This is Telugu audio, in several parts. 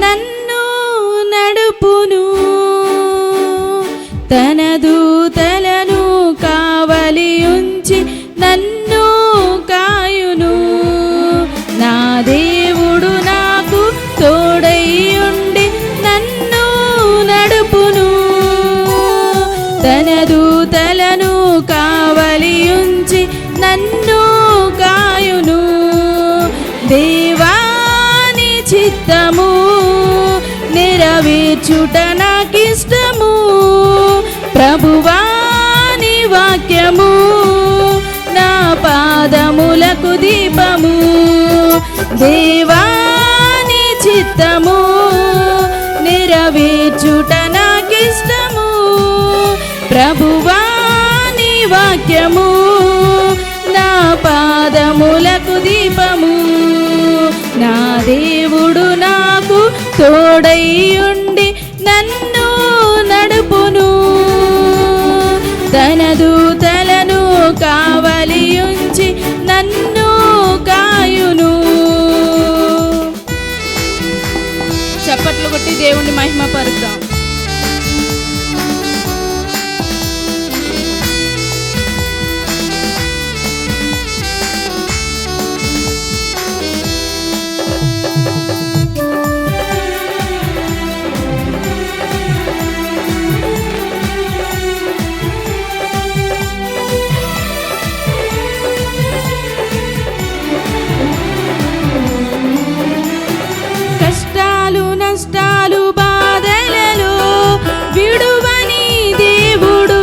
నన్ను నడుపును, తన దూతలను కావలి ఉంచి నన్ను కాయును. నా దేవుడు నాకు తోడై ఉండి నన్ను నడుపును, తన దూతలను కావలి ఉంచి నన్ను కాయును. దేవాని చిత్తము నెరవేర్చుట నాకిష్టము, ప్రభువాని వాక్యము నా పాదములకు దీపము. దేవాని చిత్తము నెరవేర్చుట నాకిష్టము, ప్రభువాని వాక్యము నా పాదములకు దీపము. నా దేవుడు నాకు తోడై ఉండి నన్ను నడుపును, తన దూతలను కావలి ఉంచి నన్ను కాయును. చప్పట్లు కొట్టి దేవుణ్ణి మహిమపరుద్దాం. నష్టాలు బాధలలో విడువని దేవుడు,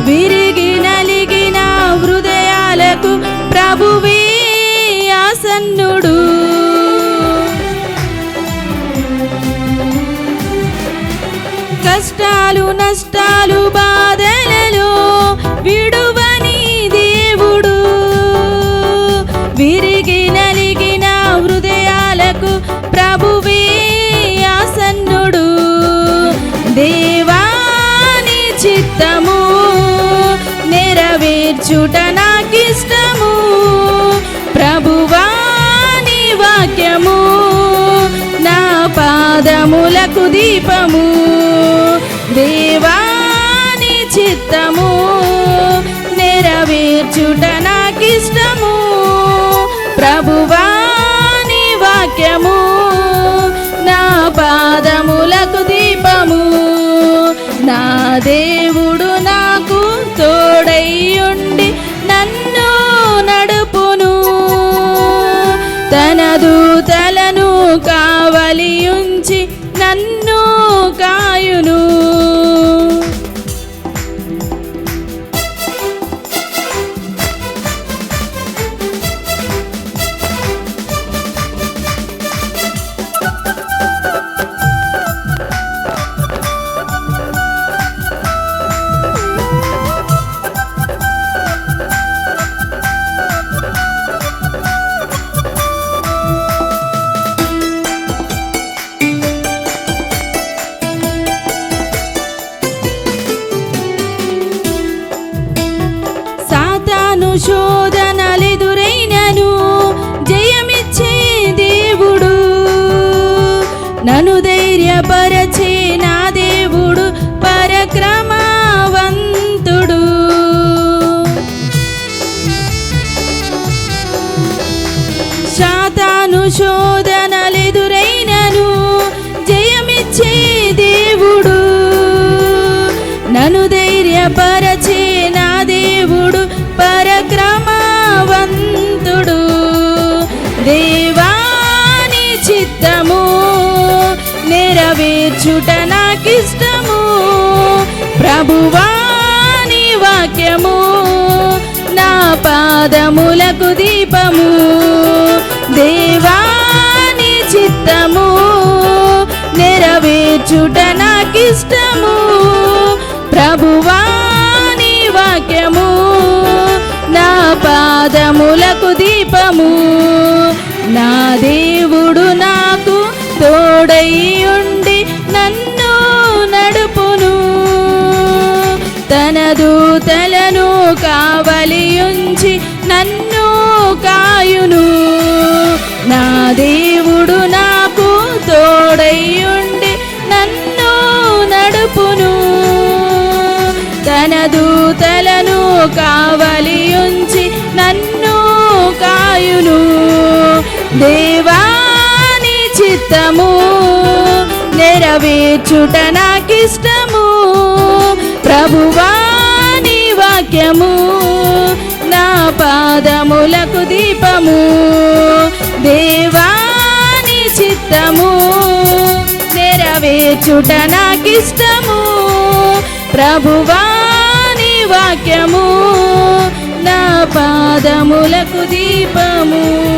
విరిగి నలిగిన హృదయాలకు ప్రభువే ఆసన్నుడు. కష్టాలు నష్టాలు బాధలలో విడువని దేవుడు, విరిగి నలిగిన హృదయాలకు ప్రభువే ఆసన్నుడు. దేవాని చిత్తము నెరవేర్చుట నాకిష్టము, ప్రభువాని వాక్యము నా పాదములకు దీపము. దేవాని చిత్తము నెరవేర్చుట నాకిష్టము, ప్రభువాని వాక్యము నా పాదములకు దీపము. నా దేవుడు నాకు తోడై ఉండి నన్ను నడుపును, తన దూతలను కావలి ఉంచి నన్ను కాయును. శోధనలెదురైనను జయమిచ్చే దేవుడు, నన్ను ధైర్యపరచే నా దేవుడు పరక్రమవంతుడు. సాతాను శోధనలెదురైనను జయమిచ్చే దేవుడు, నన్ను ధైర్యపరచే నా దేవుడు పరక్రమవంతుడు. దేవాని చిత్తము నెరవేర్చుట నాకిష్టము, ప్రభువాని వాక్యము నా పాదములకు దీపము. దేవాని చిత్తము నెరవేర్చుట నాకిష్టము, ప్రభువాని వాక్యము నా పాదములకు దీపము. నా దేవుడు నాకు తోడై ఉండి నన్ను నడుపును, తన దూతలను కావలి ఉంచి నన్ను కాయును. నా దేవుడు నాకు దేవాని చిత్తము నెరవేర్చుట నాకిష్టము. ప్రభువాని వాక్యము నా పాదములకు దీపము. దేవాని చిత్తము నెరవేర్చుట నాకిష్టము. ప్రభువాని వాక్యము నా పాదములకు దీపము.